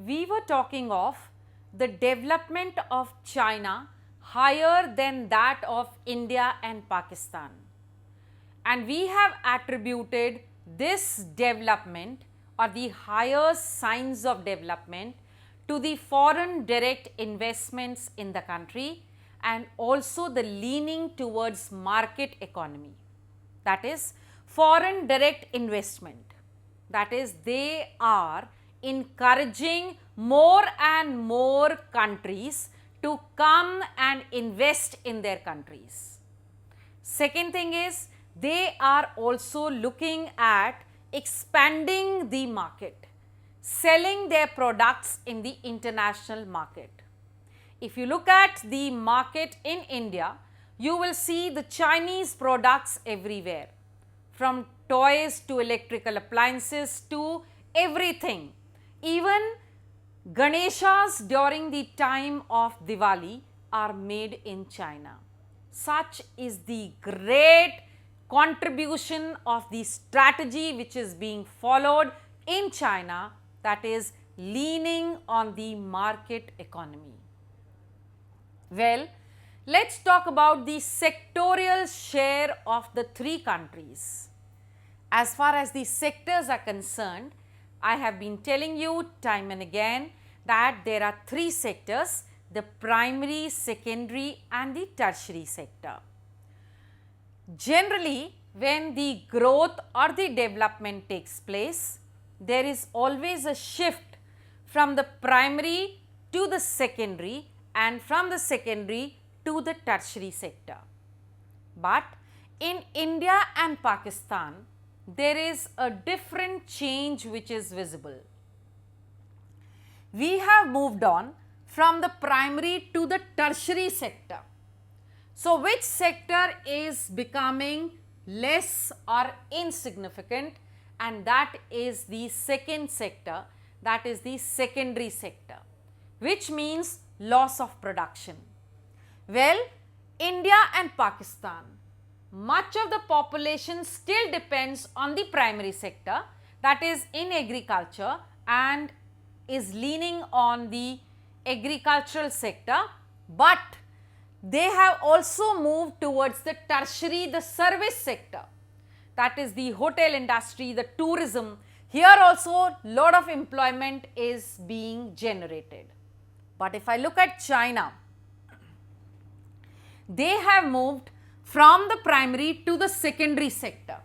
we were talking of the development of China higher than that of India and Pakistan. And we have attributed this development or the higher signs of development to the foreign direct investments in the country and also the leaning towards market economy. That is foreign direct investment. That is, they are encouraging more and more countries to come and invest in their countries. Second thing is, they are also looking at expanding the market, selling their products in the international market. If you look at the market in India, you will see the Chinese products everywhere, from toys to electrical appliances to everything. Even Ganeshas during the time of Diwali are made in China. Such is the great contribution of the strategy which is being followed in China, that is leaning on the market economy. Well, let's talk about the sectorial share of the three countries. As far as the sectors are concerned, I have been telling you time and again that there are three sectors: the primary, secondary and the tertiary sector. Generally, when the growth or the development takes place, there is always a shift from the primary to the secondary and from the secondary to the tertiary sector. But in India and Pakistan, there is a different change which is visible. We have moved on from the primary to the tertiary sector. So, which sector is becoming less or insignificant? And that is the second sector, that is the secondary sector, which means loss of production. Well, India and Pakistan, much of the population still depends on the primary sector, that is in agriculture, and is leaning on the agricultural sector, but they have also moved towards the tertiary, the service sector, that is the hotel industry, the tourism. Here also lot of employment is being generated. But if I look at China, they have moved from the primary to the secondary sector,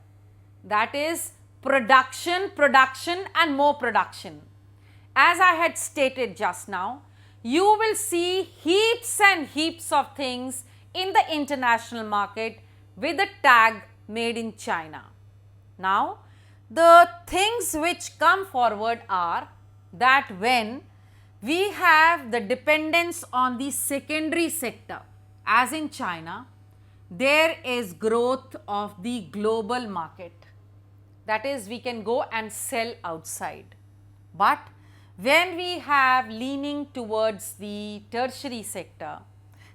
that is production and more production. As I had stated just now, you will see heaps and heaps of things in the international market with a tag made in China. Now, the things which come forward are that when we have the dependence on the secondary sector, as in China, there is growth of the global market. That is, we can go and sell outside. But when we have leaning towards the tertiary sector,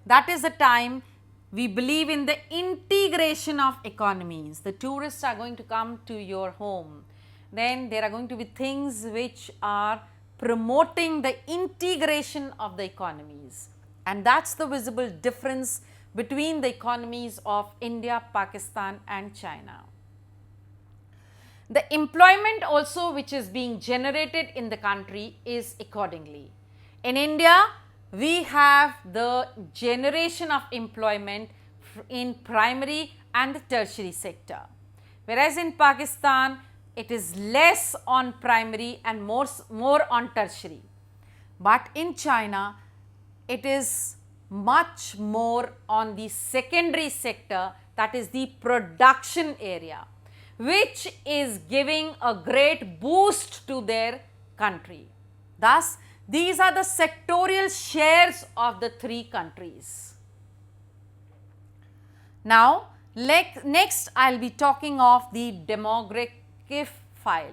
that is the time we believe in the integration of economies. The tourists are going to come to your home. Then there are going to be things which are promoting the integration of the economies. And that's the visible difference between the economies of India, Pakistan and China. The employment also which is being generated in the country is accordingly. In India, we have the generation of employment in primary and the tertiary sector, whereas in Pakistan, it is less on primary and more on tertiary. But in China, it is much more on the secondary sector, that is the production area, which is giving a great boost to their country. Thus, these are the sectorial shares of the three countries. Now, next I will be talking of the demographic file.